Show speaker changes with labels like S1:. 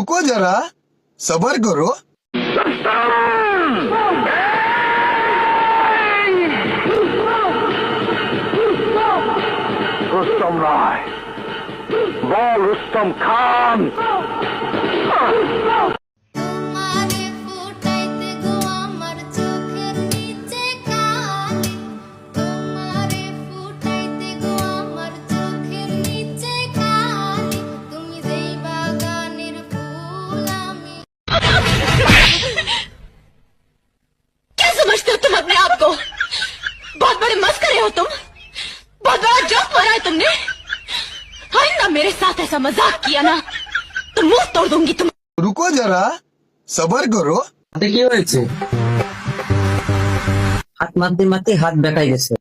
S1: रुको जरा सबर करो।
S2: রুস্তম রায়, বল রুস্তম খান।
S3: তোমারে ফুটাইতে গো আমার চোখের নিচে কালি, তোমারে ফুটাইতে গো আমার চোখের নিচে কালি, তুমি যেই বাগানের ফুল আমি।
S4: क्या समझते हो तुम अपने आप को? बहुत बड़े मस्करे हो तुम, बहुत बड़ा जोक मारा है तुमने। आइंदा मेरे साथ ऐसा मजाक किया ना तो मुंह तोड़ दूंगी तुम।
S1: रुको जरा सबर करो।
S5: হাতে কি হয়েছে? হাত মারতে মারতে হাত বেঁকাই গেছে।